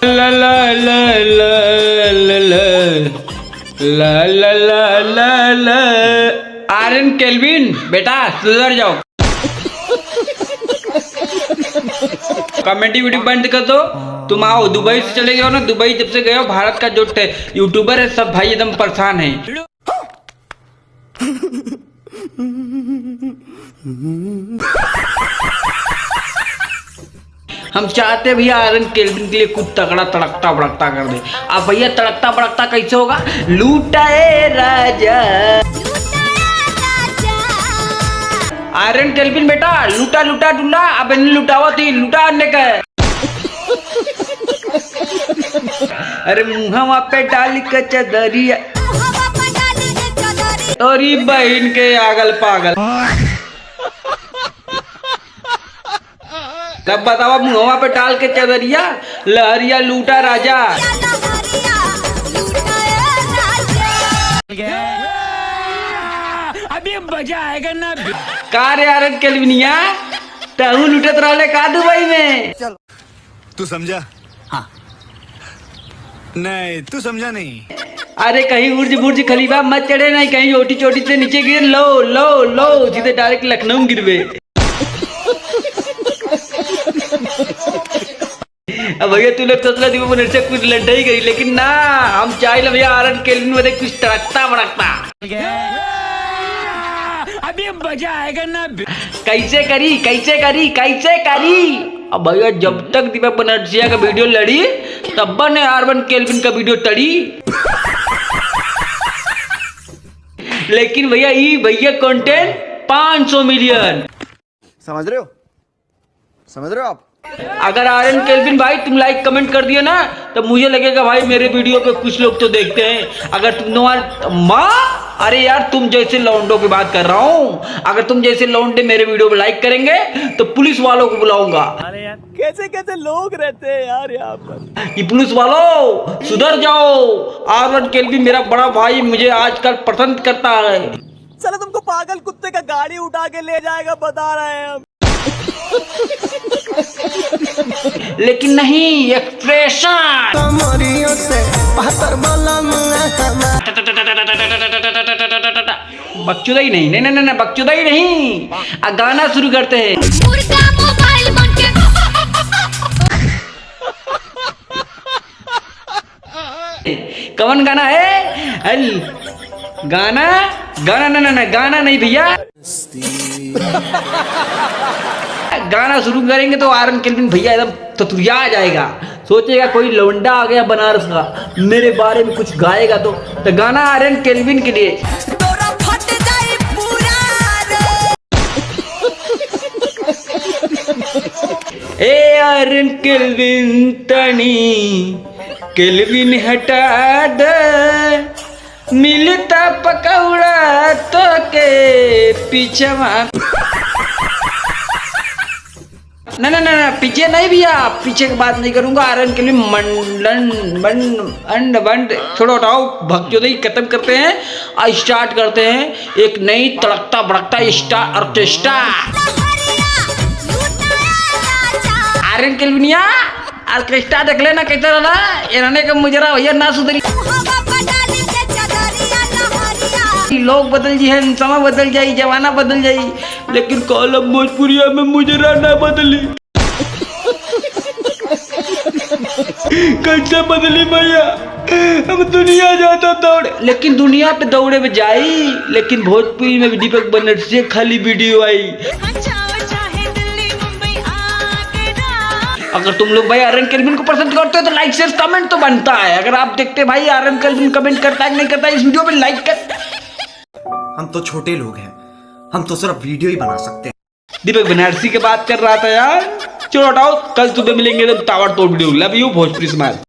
ला ला ला ला ला ला ला ला ला ला। Aryan kelvin बेटा सुधर जाओ। कॉमेडी वीडियो बंद कर दो। तुम आओ दुबई से चले गए हो ना, दुबई जब से गए हो भारत का जो यूट्यूबर है सब भाई एकदम परेशान है। हम चाहते भैया आर्यन केल्विन के लिए कुछ तगड़ा तड़कता भड़कता कर दे। अब भैया तड़कता भड़कता कैसे होगा? लूटाए राजा। आर्यन केल्विन बेटा लूटा लूटा डूला, अब इन्हें लुटावा थी लूटा आने का। अरे मुँहवा पे डाल के चदरिया तोरी बहन के आगल पागल। तब बताओ मुँहवा पे डाल के चदरिया लहरिया लूटा राजा। अभी मजा आएगा ना। का रे आर्यन केल्विनिया तहु लुटत रहले का दुबई में? चलो तू समझा? हाँ नहीं तू समझा नहीं। अरे कहीं बुर्ज बुर्ज खलीफा मत चढ़े, नहीं कहीं छोटी छोटी से नीचे गिर। लो लो लो सीधे डायरेक्ट लखनऊ गिरवे। अब भैया तू लोग सोच रहे थे से कुछ लड़ाई करी, लेकिन ना हम चाहे भैया आर्यन केल्विन में कुछ तड़कता भड़कता। अभी मजा आएगा ना। कैसे करी कैसे करी कैसे करी? अब भैया जब तक दीपक बनर्जिया का वीडियो लड़ी तब ने आर्यन केल्विन का वीडियो तड़ी। लेकिन भैया ये भैया कंटेंट 500 मिलियन। समझ रहे हो? समझ रहे हो आप? अगर आर्यन केल्विन भाई तुम लाइक कमेंट कर दिए ना तो मुझे लगेगा भाई मेरे वीडियो पे कुछ लोग तो देखते हैं। अगर तुम माँ, अरे यार तुम जैसे लौंडों की बात कर रहा हूँ, अगर तुम जैसे लौंडे मेरे वीडियो पे लाइक करेंगे तो पुलिस वालों को बुलाऊंगा। अरे यार कैसे कैसे लोग रहते हैं यार यहाँ पर। कि पुलिस वालों सुधर जाओ, आर्यन केल्विन मेरा बड़ा भाई मुझे आजकल पसंद करता है। चलो तुमको पागल कुत्ते का गाड़ी उठा के ले जाएगा बता रहे हैं हम। लेकिन नहीं एक्सप्रेशन बकचोदा ही नहीं, नहीं नहीं नहीं बकचोदा ही नहीं। गाना शुरू करते हैं। कौन गाना है? गाना गाना ना ना गाना नहीं भैया। गाना शुरू करेंगे तो आर्यन केल्विन भैया एकदम ततुरिया आ जाएगा, सोचेगा कोई लौंडा आ गया बनारस का मेरे बारे में कुछ गाएगा। तो गाना आर्यन केल्विन के लिए। ए आर्यन केल्विन तनी केल्विन हटा दे, मिलता पकौड़ा तो के पीछवा। ना ना ना पीछे नहीं भैया, पीछे की बात नहीं करूंगा। आर्यन केल्विन मंड छोड़ो हटाओ, भक्तोदय खत्म करते हैं और स्टार्ट करते हैं एक नई तड़कता भड़कता स्टार ऑर्केस्ट्रा। आर्यन केल्विनिया ऑर्केस्ट्रा देख लेना कैसा रहा। इन्होंने का मुजरा भैया ना सुधरी। लोग बदल जाए, समय बदल जाए, जमाना बदल जाए, लेकिन कॉलम भोजपुरिया में मुजरा ना बदली। कैसे बदली भैया? हम दुनिया जाता दौड़े, लेकिन दुनिया पे दौड़े में जाई, लेकिन भोजपुरी में दीपक बनर्जिया खाली वीडियो आई। अगर तुम लोग भाई आर्यन केल्विन को पसंद करते हो तो लाइक शेयर कमेंट तो बनता है। अगर आप देखते भाई आर्यन केल्विन कमेंट करता है नहीं करता है इस वीडियो पे लाइक कर। हम तो छोटे लोग हैं, हम तो सिर्फ वीडियो ही बना सकते हैं। दीपक बनर्जी की बात कर रहा था यार। चलो हटाओ, कल सुबह मिलेंगे तो ताबड़तोड़ वीडियो। लव यू भोजपुरी समाज।